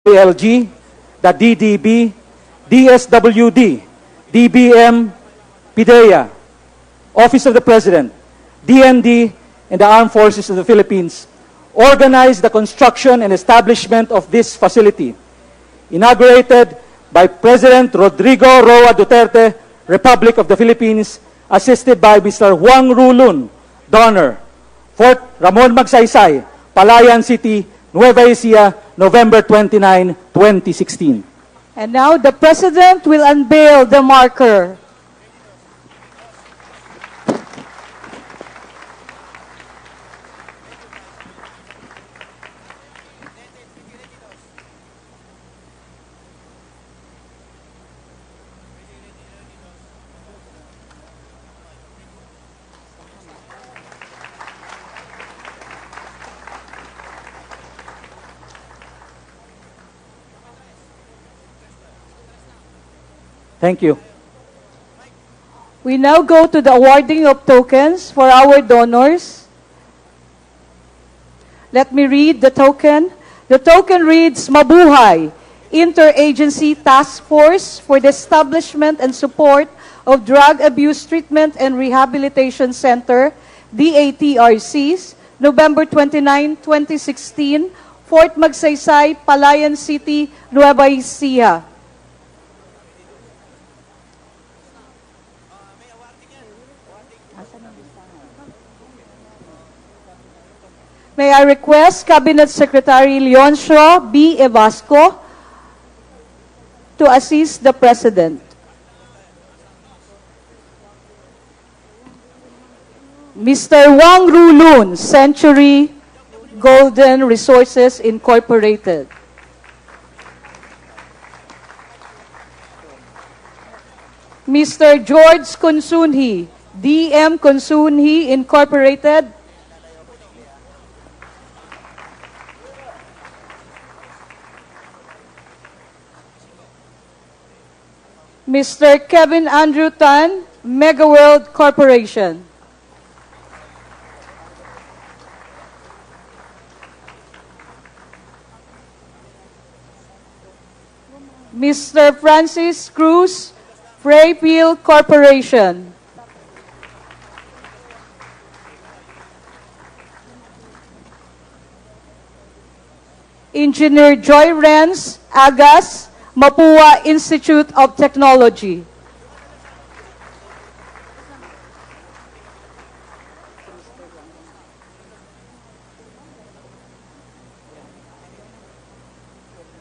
LG, the DDB, DSWD, DBM, PIDEA, Office of the President, DND, and the Armed Forces of the Philippines organized the construction and establishment of this facility, inaugurated by President Rodrigo Roa Duterte, Republic of the Philippines, assisted by Mr. Juan Rulun, Donor, Fort Ramon Magsaysay, Palayan City, Neuva Ecija, November 29, 2016. And now the President will unveil the marker. Thank you. We now go to the awarding of tokens for our donors. Let me read the token. The token reads, Mabuhay, Interagency Task Force for the Establishment and Support of Drug Abuse Treatment and Rehabilitation Center, DATRCs, November 29, 2016, Fort Magsaysay, Palayan City, Neuva Ecija. May I request Cabinet Secretary Leoncio B. Evasco to assist the President. Mr. Wang Rulun, Century Golden Resources Incorporated. Mr. George Consunhi, DM Consunhi Incorporated. Mr. Kevin Andrew Tan, Mega World Corporation. Mr. Francis Cruz, Freyfield Corporation. Engineer Joy Renz, Agas, Mapua Institute of Technology.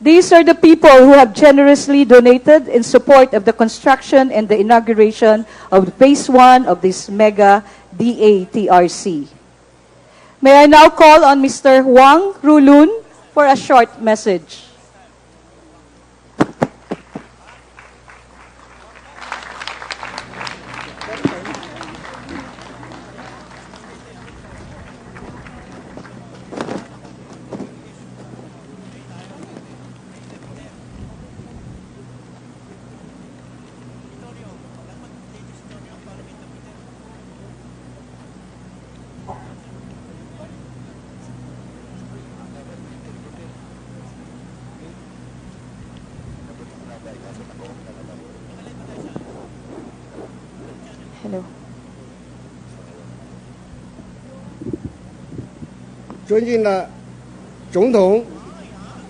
These are the people who have generously donated in support of the construction and the inauguration of Phase 1 of this mega DATRC. May I now call on Mr. Wang Rulun for a short message. Hello. 尊敬的总统、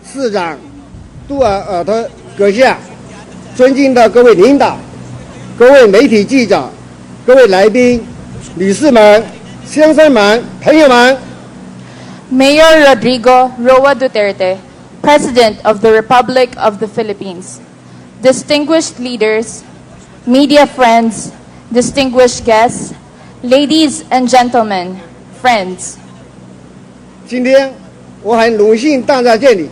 市长、杜尔特阁下，尊敬的各位领导、各位媒体记者、各位来宾、女士们、先生们、朋友们。 Mayor Rodrigo Roa Duterte, President of the Republic of the Philippines, distinguished leaders, media friends, distinguished guests, ladies and gentlemen, friends. 今天我很荣幸站在这里，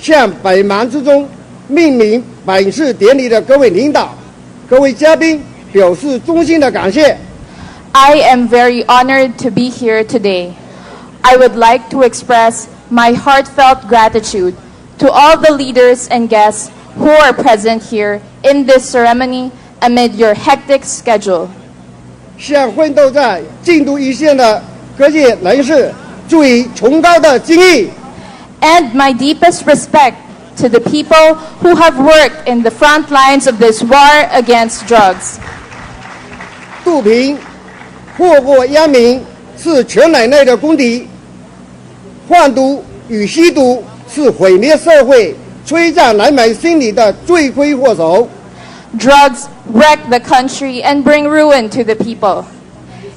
向百忙之中命名本次典礼的各位领导、各位嘉宾表示衷心的感谢。 I am very honored to be here today. I would like to express my heartfelt gratitude to all the leaders and guests who are present here in this ceremony amid your hectic schedule. 向奋斗在进度一线的各界人士 祝以崇高的敬意 And my deepest respect to the people who have worked in the front lines of this war against drugs. 毒品祸国殃民是全人类的公敌，贩毒与吸毒是毁灭社会、摧残人民心理的罪魁祸首。 Drugs wreck the country and bring ruin to the people.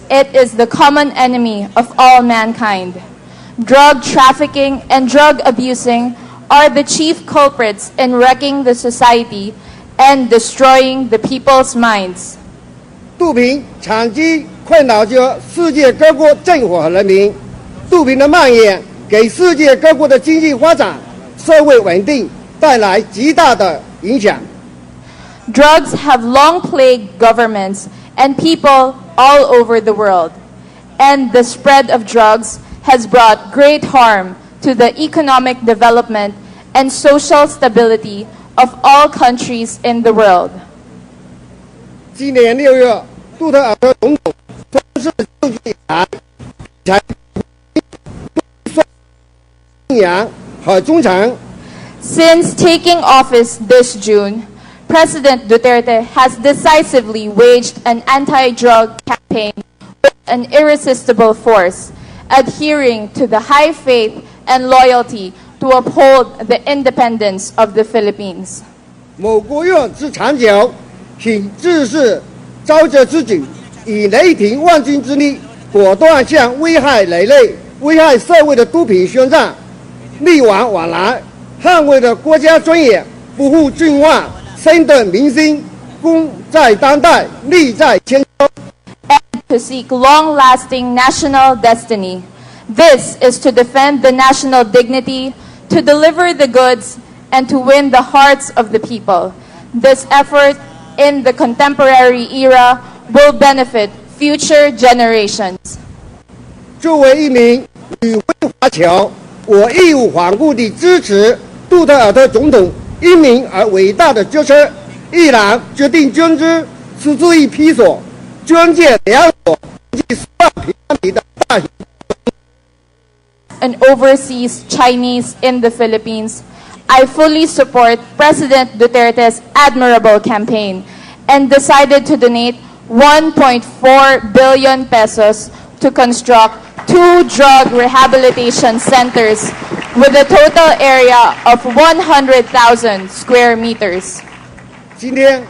It is the common enemy of all mankind. Drug trafficking and drug abusing are the chief culprits in wrecking the society and destroying the people's minds. 毒品长期困扰着世界各国政府和人民，毒品的蔓延给世界各国的经济发展、社会稳定带来极大的影响。 Drugs have long plagued governments and people all over the world, and the spread of drugs has brought great harm to the economic development and social stability of all countries in the world. 今年6月，杜特尔特总统从事就职以来，才信仰和忠诚。 Since taking office this June, President Duterte has decisively waged an anti-drug campaign with an irresistible force, adhering to the high faith and loyalty to uphold the independence of the Philippines. 某国院之长久，请自是召着自己，以雷霆万钧之力，果断向危害人类、危害社会的毒品宣战，力挽往来，捍卫了国家尊严，不负众望，深得民心，功在当代，利在千秋。 To seek long-lasting national destiny. This is to defend the national dignity, to deliver the goods, and to win the hearts of the people. This effort in the contemporary era will benefit future generations. 作为一名女为华侨，我义无反顾地支持杜特尔特总统英明而伟大的决策，毅然决定捐资持之以批所，捐建2所计10万平方米的大型。 And overseas Chinese in the Philippines, I fully support President Duterte's admirable campaign and decided to donate 1.4 billion pesos to construct 2 drug rehabilitation centers with a total area of 100,000 square meters. 今天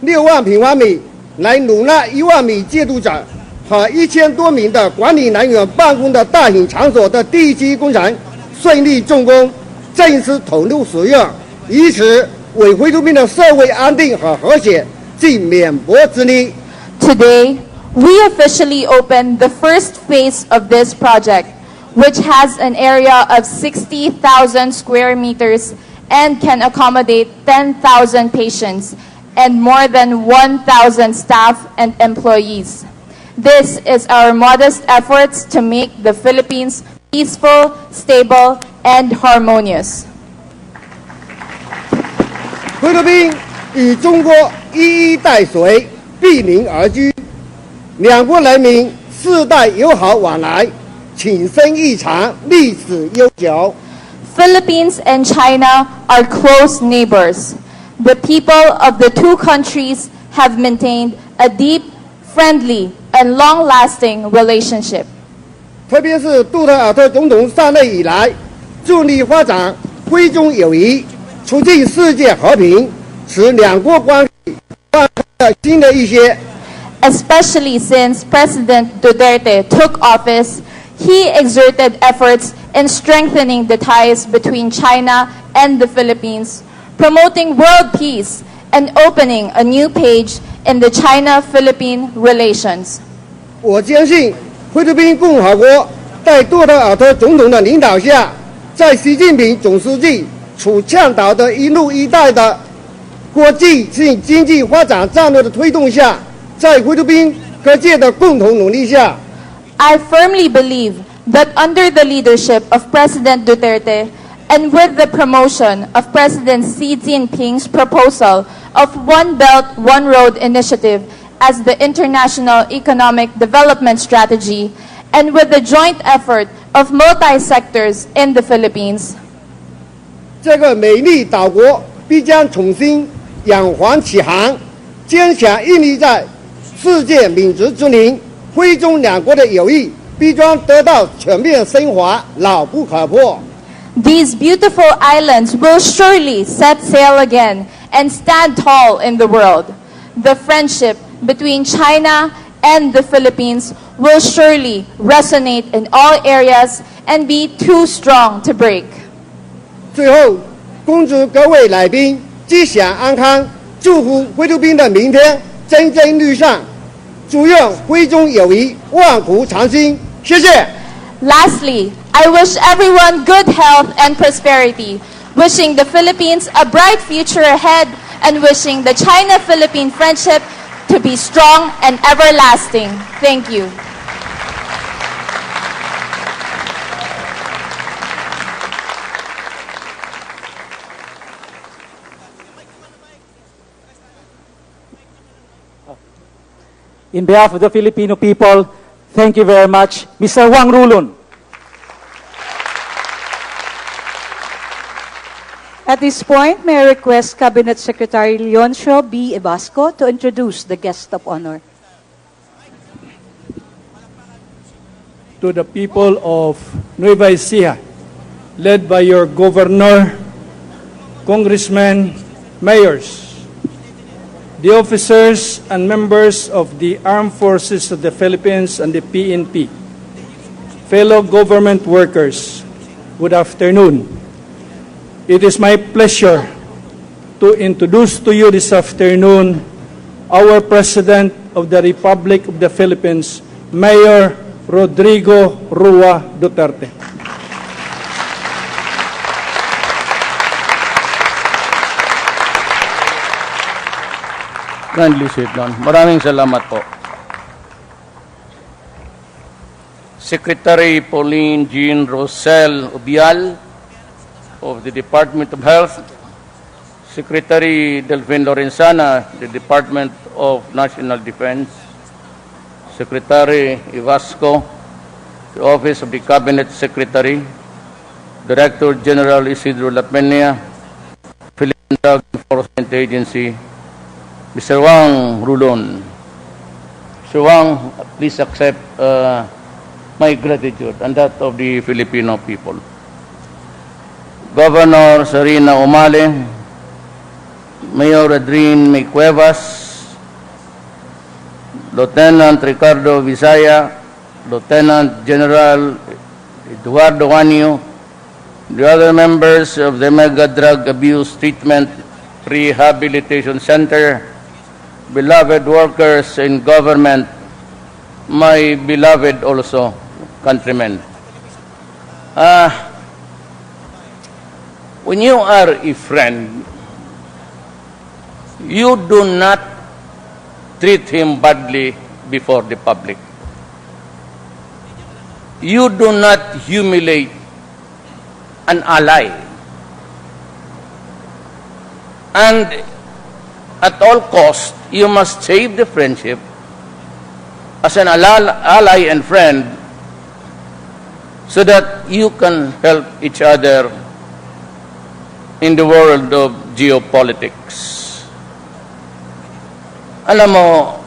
6万平方米来容纳1万名戒毒者和1000多名的管理人员办公的大型场所的第一期工程顺利动工，正式投入使用，以此为菲律宾的社会安定和和谐尽绵薄之力。 Today, we officially opened the first phase of this project, which has an area of 60,000 square meters and can accommodate 10,000 patients and more than 1,000 staff and employees. This is our modest efforts to make the Philippines peaceful, stable, and harmonious. 菲律宾与中国一衣带水，毗邻而居，两国人民世代友好往来，情深意长，历史悠久。 Philippines and China are close neighbors. The people of the two countries have maintained a deep, friendly, and long-lasting relationship. 特别是杜特尔特总统上任以来，助力发展徽中友谊，促进世界和平，使两国关系焕发了新的一些。 Especially since President Duterte took office, he exerted efforts in strengthening the ties between China and the Philippines, promoting world peace and opening a new page in the China-Philippine relations. 我坚信，菲律宾共和国在杜特尔特总统的领导下，在习近平总书记所倡导的一路一带的国际性经济发展战略的推动下，在菲律宾各界的共同努力下， I firmly believe that under the leadership of President Duterte and with the promotion of President Xi Jinping's proposal of One Belt, One Road initiative as the international economic development strategy, and with the joint effort of multi-sectors in the Philippines, 这个美丽岛国必将重新扬帆起航，坚强屹立在世界民族之林。徽中两国的友谊必将得到全面升华，牢不可破。 These beautiful islands will surely set sail again and stand tall in the world. The friendship between China and the Philippines will surely resonate in all areas and be too strong to break. 最后，恭祝各位来宾吉祥安康，祝福菲律宾的明天蒸蒸日上，祝愿徽中友谊万古长青。谢谢。 Lastly, I wish everyone good health and prosperity, wishing the Philippines a bright future ahead, and wishing the China-Philippine friendship to be strong and everlasting. Thank you. In behalf of the Filipino people, thank you very much, Mr. Wang Rulun. At this point, may I request Cabinet Secretary Leoncio B. Ebasco to introduce the guest of honor. To the people of Neuva Ecija, led by your governor, congressmen, mayors, the officers and members of the Armed Forces of the Philippines and the PNP, fellow government workers, good afternoon. It is my pleasure to introduce to you this afternoon our President of the Republic of the Philippines, Mayor Rodrigo Rua Duterte. Kindly sit down. Maraming salamat po. Secretary Pauline Jean Rosel Ubial of the Department of Health, Secretary Delphine Lorenzana, the Department of National Defense, Secretary Ivasco, the Office of the Cabinet Secretary, Director General Isidro Lapenia, Philippine Drug Enforcement Agency, Mr. Wang Rulun. Mr. Wang, please accept my gratitude and that of the Filipino people. Governor Sarina Umale, Mayor Adrien May Cuevas, Lieutenant Ricardo Visaya, Lieutenant General Eduardo Wanyo, the other members of the Mega Drug Abuse Treatment Rehabilitation Center, beloved workers in government, my beloved also countrymen. When you are a friend, you do not treat him badly before the public. You do not humiliate an ally. And at all costs, you must save the friendship as an ally and friend so that you can help each other in the world of geopolitics. Alam mo,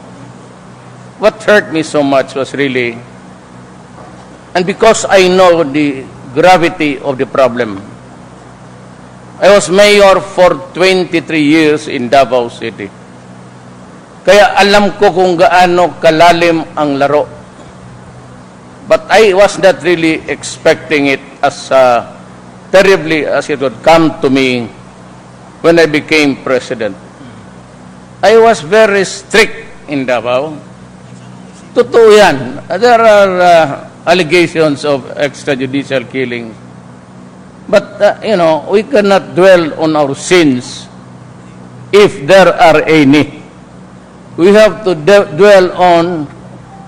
what hurt me so much was really, and because I know the gravity of the problem, I was mayor for 23 years in Davao City. Kaya alam ko kung gaano kalalim ang laro. But I was not really expecting it as terribly as it would come to me when I became president. I was very strict in Davao. Totoo yan. There are allegations of extrajudicial killings. But, we cannot dwell on our sins if there are any. We have to dwell on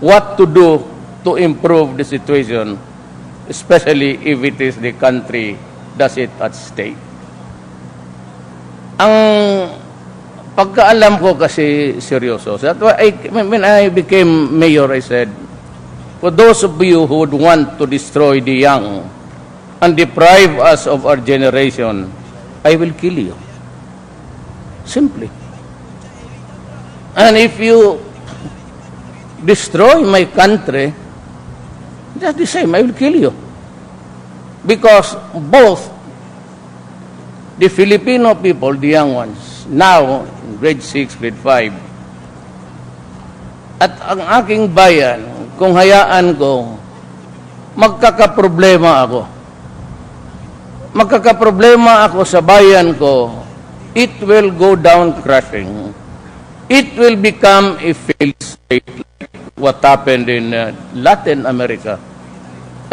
what to do to improve the situation, especially if it is the country does it at stake. Ang pagkaalam ko kasi seryoso. That's why when I became mayor, I said, for those of you who would want to destroy the young and deprive us of our generation, I will kill you. Simply. And if you destroy my country, just the same, I will kill you. Because both the Filipino people, the young ones, now in grade 6, grade 5, at ang aking bayan, kung hayaan ko, magkakaproblema ako. Magkakaproblema ako sa bayan ko, it will go down crashing. It will become a failed state like what happened in Latin America.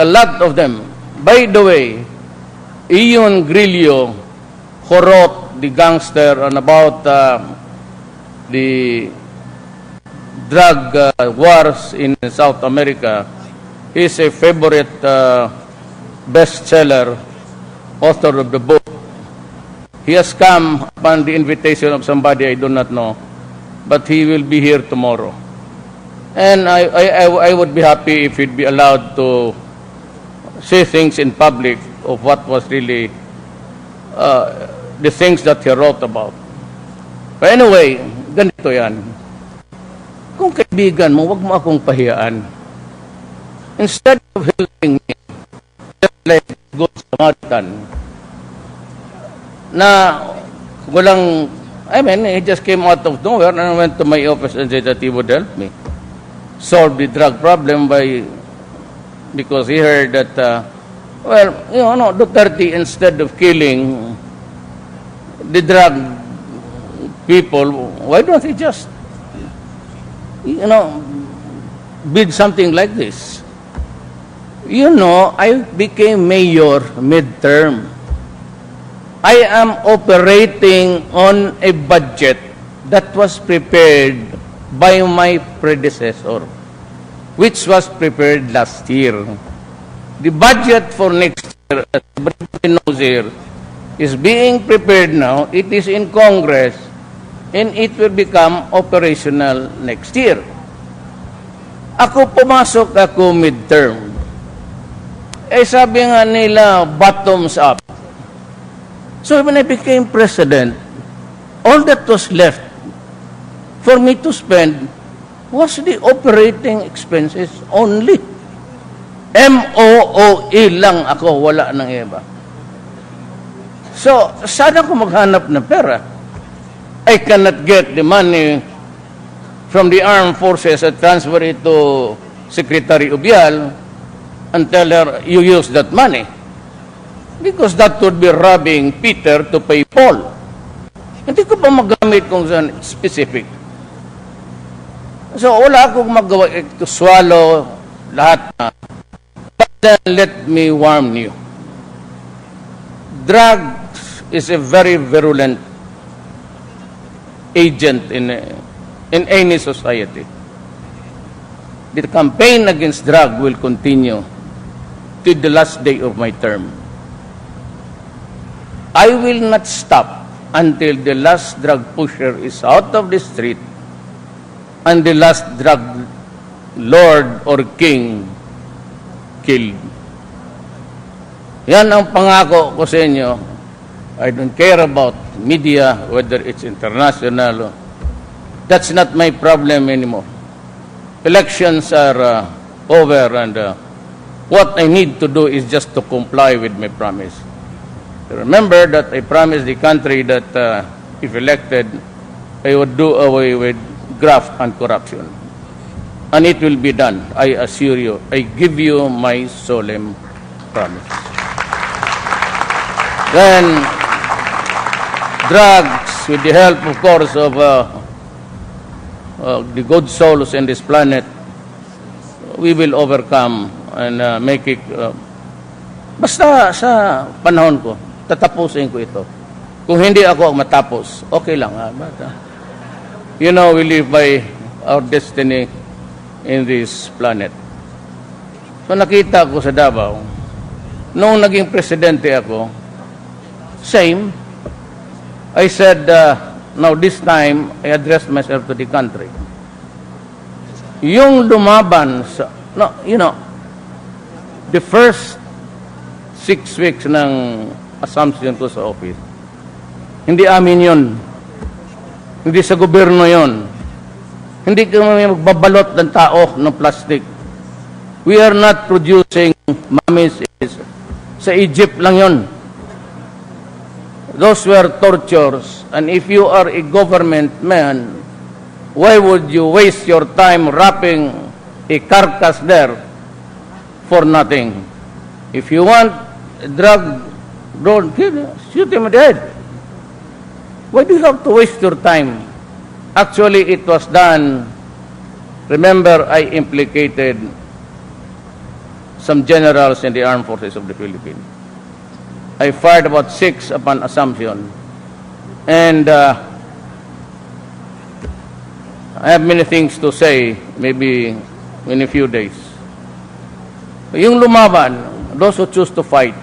A lot of them. By the way, Ion Grillo, who wrote the gangster on about the drug wars in South America, is a favorite bestseller author of the book. He has come upon the invitation of somebody I do not know, but he will be here tomorrow. And I would be happy if he'd be allowed to say things in public of what was really the things that he wrote about. But anyway, ganito yan. Kung kaibigan mo, wag mo akong pahiyaan. Instead of helping me, just like good Samaritan, na walang, I mean, he just came out of nowhere and went to my office and said that he would help me solve the drug problem because he heard that, well, you know, Duterte, instead of killing the drug people, why don't he just, you know, build something like this? You know, I became mayor midterm. I am operating on a budget that was prepared by my predecessor, which was prepared last year. The budget for next year, as everybody knows here, is being prepared now. It is in Congress, and it will become operational next year. Pumasok ako midterm. Sabi nga nila, bottoms up. So when I became president, all that was left for me to spend was the operating expenses only. MOOE lang ako, wala nang iba. So, sana ko maghanap ng pera. I cannot get the money from the armed forces and transfer it to Secretary Ubial and tell her, you use that money. Because that would be robbing Peter to pay Paul. Hindi ko pa magamit kung saan specific. So, wala akong magawa to swallow lahat na. But then, let me warn you. Drugs is a very virulent agent in any society. The campaign against drug will continue to the last day of my term. I will not stop until the last drug pusher is out of the street and the last drug lord or king killed. Yan ang pangako ko sa inyo. I don't care about media, whether it's international. That's not my problem anymore. Elections are over, and what I need to do is just to comply with my promise. Remember that I promised the country that if elected, I would do away with graft and corruption. And it will be done, I assure you. I give you my solemn promise. Then, drugs, with the help, of course, of the good souls in this planet, we will overcome and make it. Basta sa panahon ko, tatapusin ko ito. Kung hindi ako matapos, okay lang. But, you know, we live by our destiny in this planet. So nakita ko sa Davao, noong naging presidente ako, same. I said, now this time, I addressed myself to the country. Yung lumaban sa, no, you know, the first 6 weeks ng assumption ko sa office, Hindi amin yun. Hindi sa gobyerno yun. Hindi kami magbabalot ng tao ng plastic. We are not producing mummies. Sa Egypt lang yun. Those were tortures. And if you are a government man, why would you waste your time wrapping a carcass there for nothing? If you want a drug, don't kill him. Shoot him dead. Why do you have to waste your time? Actually, it was done. Remember, I implicated some generals in the armed forces of the Philippines. I fired about 6 upon assumption. And I have many things to say, maybe in a few days. Yung lumaban, those who choose to fight,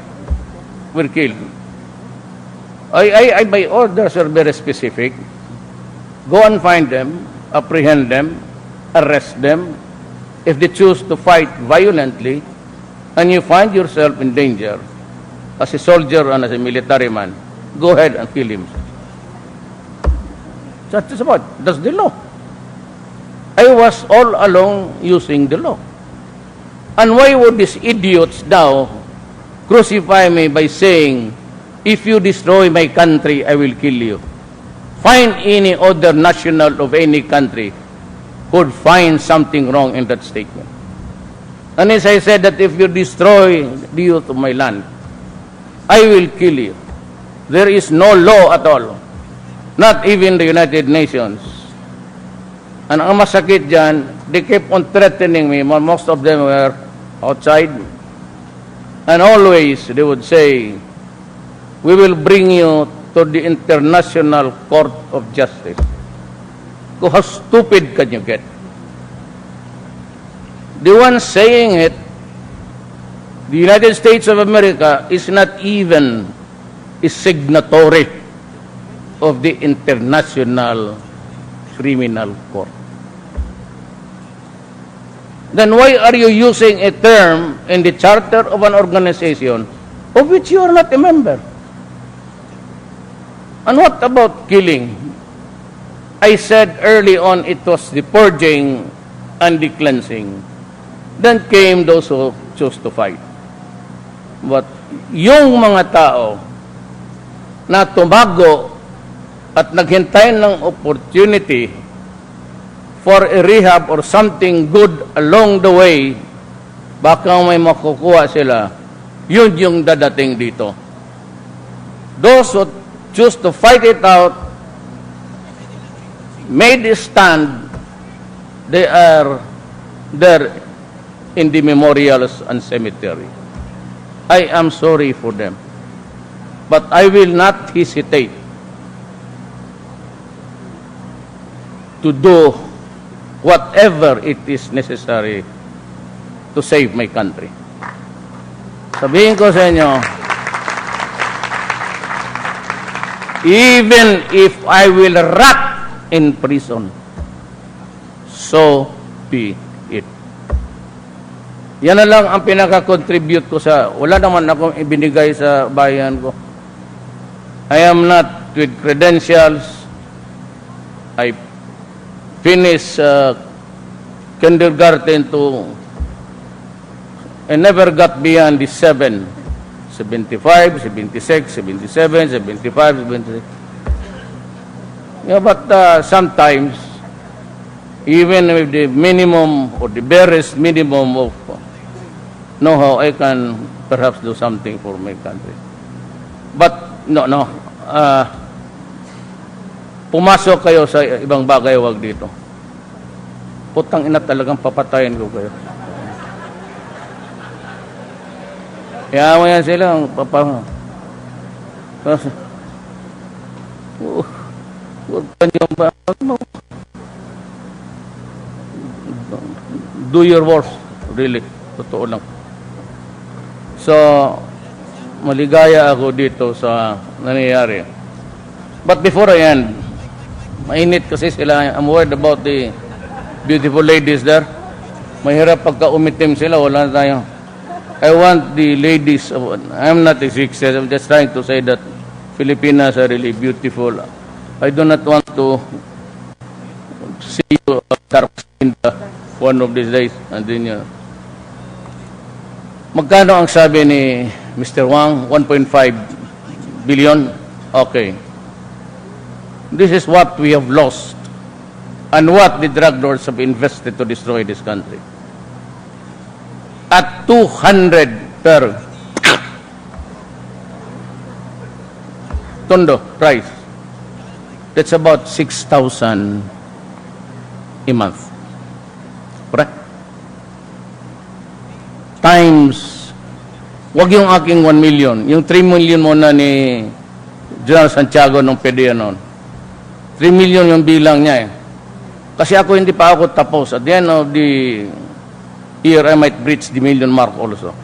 were killed. My orders are very specific. Go and find them, apprehend them, arrest them. If they choose to fight violently, and you find yourself in danger, as a soldier and as a military man, go ahead and kill him. That's about. That's the law. I was all along using the law. And why would these idiots now crucify me by saying, if you destroy my country, I will kill you? Find any other national of any country who would find something wrong in that statement. And as I said, that if you destroy the youth of my land, I will kill you. There is no law at all. Not even the United Nations. And ang masakit dyan, they kept on threatening me. Most of them were outside. And always they would say, we will bring you to the International Court of Justice. How stupid can you get? The one saying it, the United States of America, is not even a signatory of the International Criminal Court. Then why are you using a term in the charter of an organization of which you are not a member? And what about killing? I said early on it was the purging and the cleansing. Then came those who chose to fight. But yung mga tao na tumago at naghintay ng opportunity for a rehab or something good along the way, baka may makukuha sila, yun yung dadating dito. Those who choose to fight it out, made a stand, they are there in the memorials and cemetery. I am sorry for them. But I will not hesitate to do whatever it is necessary to save my country. Sabihin ko sa inyo, even if I will rot in prison, so be it. Yan na lang ang pinaka-contribute ko sa, wala naman akong ibinigay sa bayan ko. I am not with credentials. I finished kindergarten to, I never got beyond the 75, 76, 77, 75, 76. Yeah, but sometimes, even with the minimum or the barest minimum of know-how, I can perhaps do something for my country. But, no. Pumasok kayo sa ibang bagay, wag dito. Putang ina, talagang papatayin ko kayo. Kaya mo yan sila, huwag ka niyo ba? Do your worst, really. Totoo lang. So, maligaya ako dito sa nangyayari. But before I end, mainit kasi sila. I'm worried about the beautiful ladies there. Mahirap pagka umitim sila, wala na tayo. I want the ladies, I'm not a success, I'm just trying to say that Filipinas are really beautiful. I do not want to see you in one of these days. And then, magkano ang sabi ni Mr. Wang? 1.5 billion? Okay. This is what we have lost and what the drug lords have invested to destroy this country. At 200 per tondo price. That's about 6,000 a month. Correct? Times, wag yung aking 1 million. Yung 3 million muna ni General Santiago nung PDEA noon. 3 million yung bilang niya eh. Kasi ako hindi pa ako tapos. At the end of the year, I might breach the million mark also.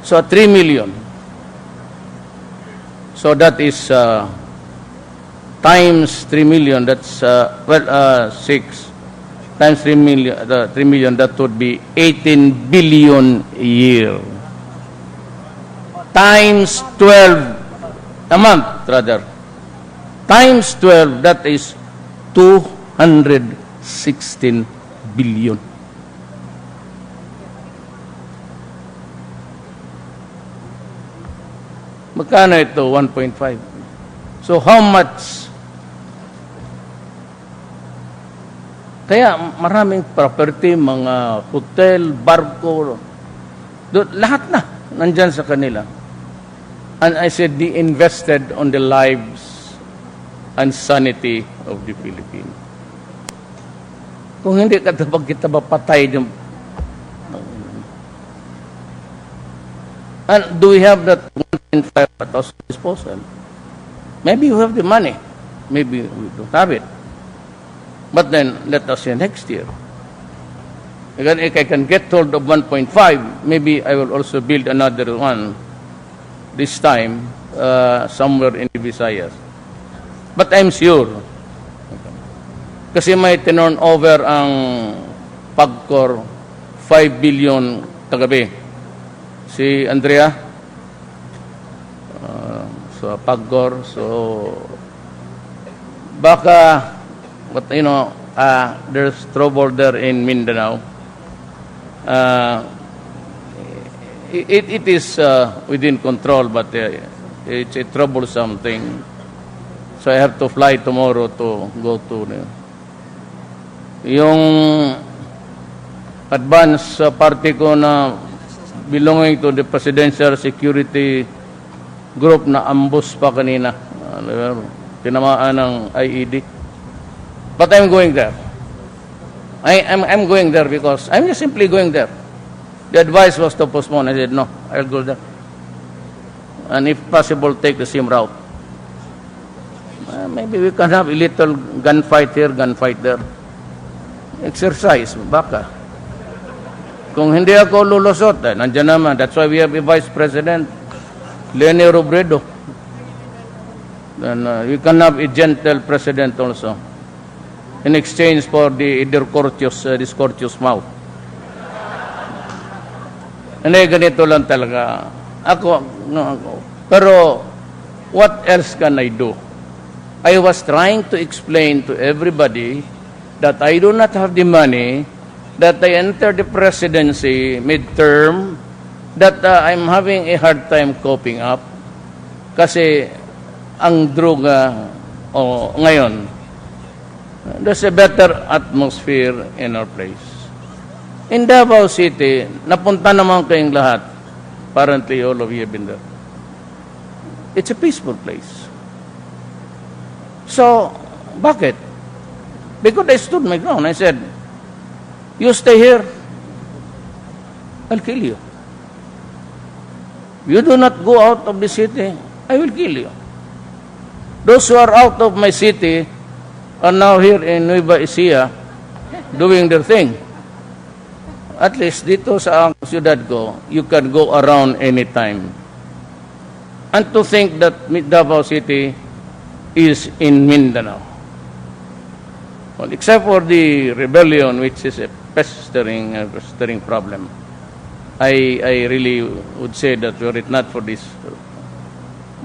So, 3 million. So, that is times 3 million. That's, 6 times 3 million, that would be 18 billion a year. Times 12, a month rather. Times 12, that is 216 billion. Magkano ito? 1.5. So how much? Kaya maraming property, mga hotel, barko, lahat na nandyan sa kanila. And I said, they invested on the lives and sanity of the Philippines. Kung hindi kita mapatay yung... And do we have that 1.5 at our disposal? Maybe we have the money. Maybe we don't have it. But then, let us say next year. Again, if I can get hold of 1.5, maybe I will also build another one, this time, somewhere in the Visayas. But I'm sure, kasi may tinurn over ang PAGCOR 5 billion kagabi. Si Andrea, so PAGCOR, so baka, but you know, there's trouble there in Mindanao. It is within control, but it's a troublesome thing. So I have to fly tomorrow to go to yung advance party ko na belonging to the Presidential Security Group na ambush pa kanina. Tinamaan ng IED. But I'm going there. I'm going there because I'm just simply going there. The advice was to postpone. I said, no, I'll go there. And if possible, take the same route. Maybe we can have a little gunfight here, gunfight there. Exercise, baka. Kung hindi ako lulusot, nandiyan naman. That's why we have a Vice President, Leni Robredo. Then we can have a gentle President also. In exchange for the this courteous mouth. Hindi, ganito lang talaga. Pero, what else can I do? I was trying to explain to everybody that I do not have the money, that I entered the presidency midterm, that I'm having a hard time coping up. Kasi, ang droga, ngayon, there's a better atmosphere in our place. In Davao City, napunta naman kayong lahat. Apparently, all of you have been there. It's a peaceful place. So, bakit? Because I stood my ground. I said, you stay here, I'll kill you. You do not go out of the city, I will kill you. Those who are out of my city are now here in Neuva Ecija doing their thing. At least dito sa siyudad ko, you can go around anytime. And to think that Davao City is in Mindanao. Well, except for the rebellion, which is a pestering problem, I really would say that were it not for this,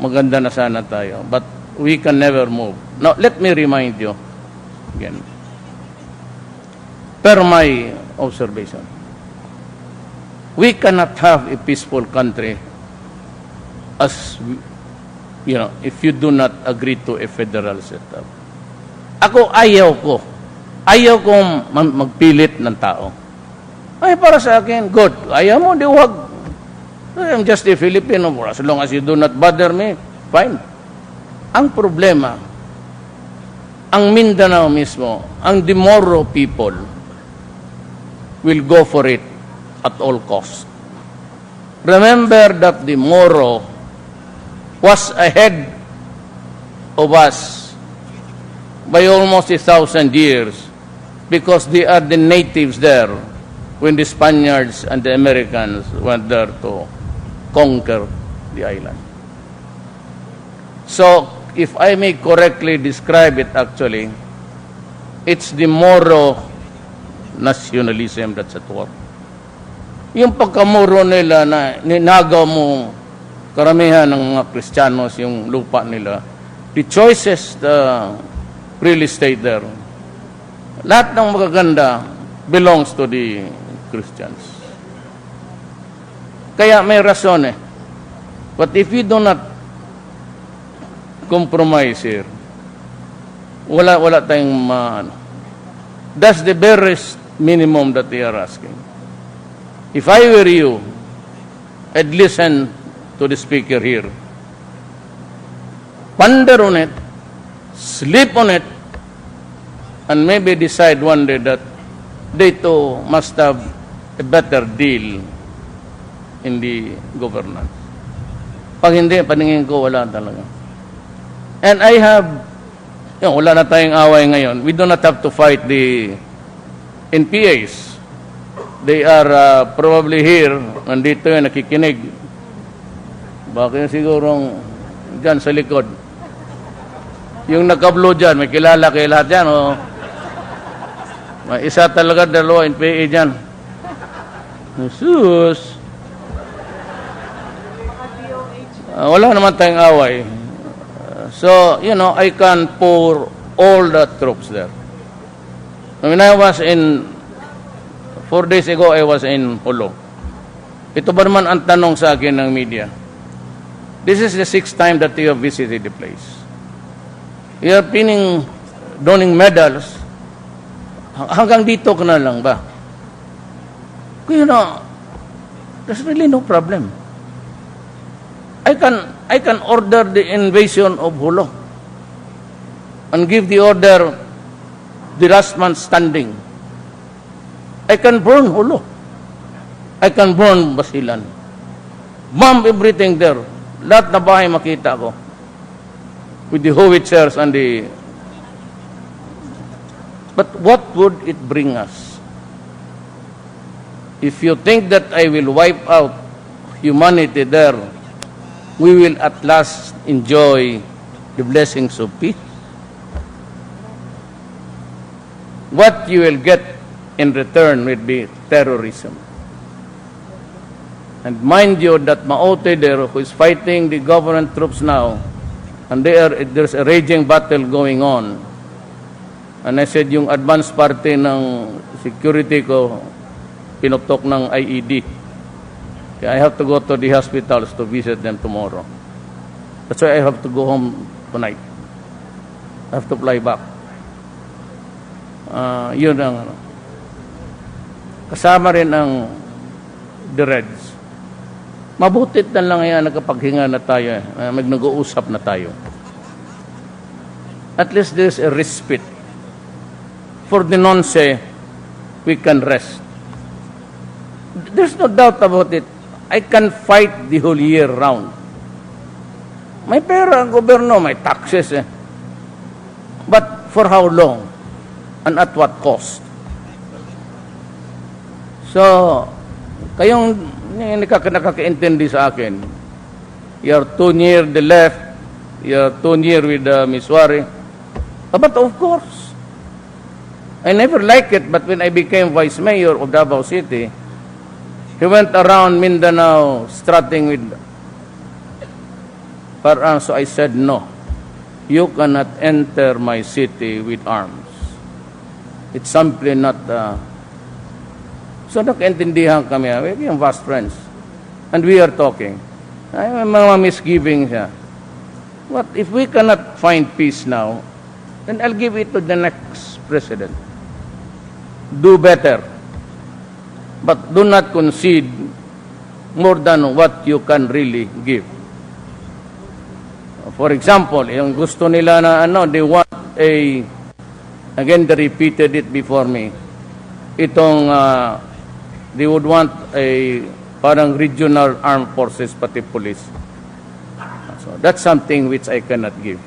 maganda na sana tayo. But we can never move. Now, let me remind you again, per my observation, we cannot have a peaceful country as, if you do not agree to a federal setup. Ako, ayaw kong magpilit ng tao. Ay, para sa akin, good. Ayaw mo, di wag. I'm just a Filipino. As long as you do not bother me, fine. Ang problema, ang Mindanao mismo, ang Dimoro people will go for it at all costs. Remember that the Moro was ahead of us by almost 1,000 years because they are the natives there when the Spaniards and the Americans went there to conquer the island. So, if I may correctly describe it actually, it's the Moro nationalism that's at work. Yung pagkamuro nila na ninagaw mo karamihan ng mga Kristiyanos yung lupa nila, the choices, the real estate there, lahat ng magaganda belongs to the Christians. Kaya may rason eh. But if we do not compromise here, wala tayong that's the barest minimum that they are asking. If I were you, I'd listen to the speaker here. Ponder on it, sleep on it, and maybe decide one day that they too must have a better deal in the governance. Pag hindi, paningin ko, wala talaga. And I have, wala na tayong away ngayon. We do not have to fight the NPAs. They are probably here, nandito yung nakikinig. Bakit sigurong dyan sa likod. Yung naka-blue dyan, may kilala kayo lahat dyan, o may isa talaga, dalawa, NPA dyan. Jesus. Wala naman tayong away. So, I can pour all the troops there. When I was 4 days ago, I was in Holo. Ito ba naman ang tanong sa akin ng media? This is the 6th time that you have visited the place. You are donning medals. Hanggang dito ka na lang ba? There's really no problem. I can order the invasion of Holo and give the order the last man standing. I can burn Holo. I can burn Basilan. Bomb everything there. Lahat na bahay makita ko. With the howitzers and the... But what would it bring us? If you think that I will wipe out humanity there, we will at last enjoy the blessings of peace. What you will get in return will be terrorism. And mind you that Maote there, who is fighting the government troops now, and there's a raging battle going on. And I said, yung advance party ng security ko, pinutok ng IED. I have to go to the hospitals to visit them tomorrow. That's why I have to go home tonight. I have to fly back. Yun ang kasama rin ang the Reds. Mabutit na lang yan, nagkapaghinga na tayo, nag-uusap na tayo. At least there's a respite. For the nonce, we can rest. There's no doubt about it. I can fight the whole year round. May pera ang gobyerno, may taxes eh. But for how long? And at what cost? So, kayong nakakaintindi sa akin, you're too near the left, you're too near with Ms. Wari. But of course, I never liked it, but when I became vice mayor of Davao City, he went around Mindanao strutting with firearms. So I said, no, you cannot enter my city with arms. It's simply not... So nakaintindihan kami. We are fast friends. And we are talking. Ay, may mga misgivings siya. What if we cannot find peace now, then I'll give it to the next president. Do better. But do not concede more than what you can really give. For example, yung gusto nila na they want again, they repeated it before me. Itong, they would want parang regional armed forces, pati police. So that's something which I cannot give.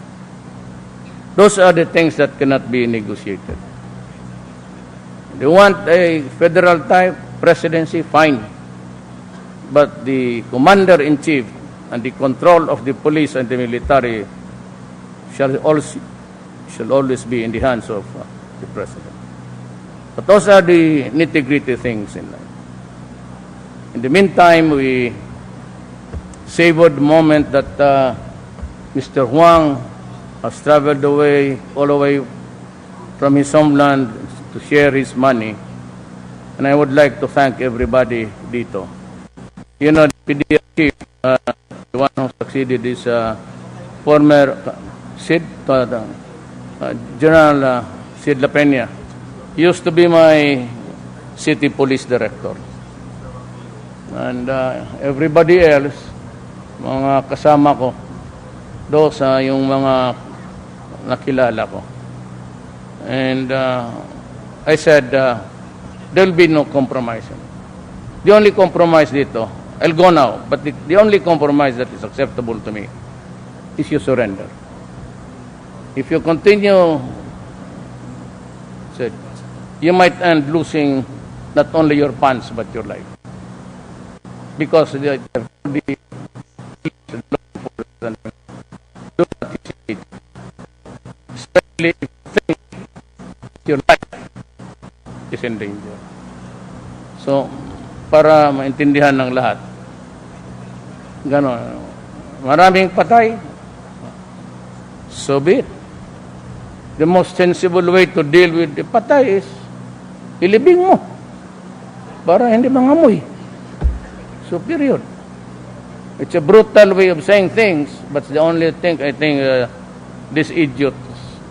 Those are the things that cannot be negotiated. They want a federal type presidency, fine. But the commander-in-chief and the control of the police and the military shall always be in the hands of the president. But those are the nitty-gritty things in life. In the meantime, we savored the moment that Mr. Huang has traveled all the way from his homeland to share his money. And I would like to thank everybody dito. You know, the PDA chief, the one who succeeded is former General Sid La Peña. He used to be my city police director. And everybody else, mga kasama ko, those yung mga nakilala ko. And I said, there will be no compromise. The only compromise dito, I'll go now, but the only compromise that is acceptable to me is you surrender. If you continue, said, you might end losing not only your funds but your life. Because the especially if you think your life is in danger. So, para maintindihan ng lahat, gano'n, maraming patay, so be it. The most sensible way to deal with the patay is ilibing mo para hindi mangamoy. So, period. It's a brutal way of saying things, but it's the only thing I think these idiots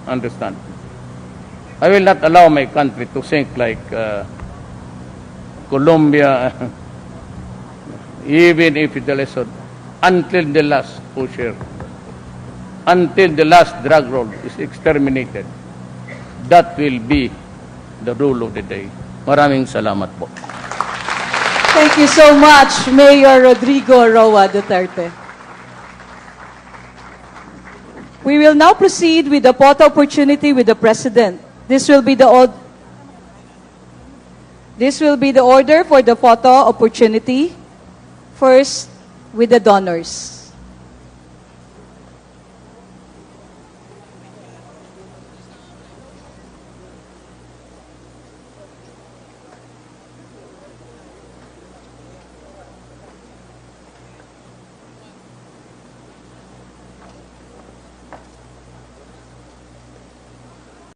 understand. I will not allow my country to sink like Colombia, even if it is until the last pusher, until the last drug roll is exterminated. That will be the rule of the day. Maraming salamat po. Thank you so much, Mayor Rodrigo Roa Duterte. We will now proceed with the photo opportunity with the President. This will be the order for the photo opportunity. First, with the donors.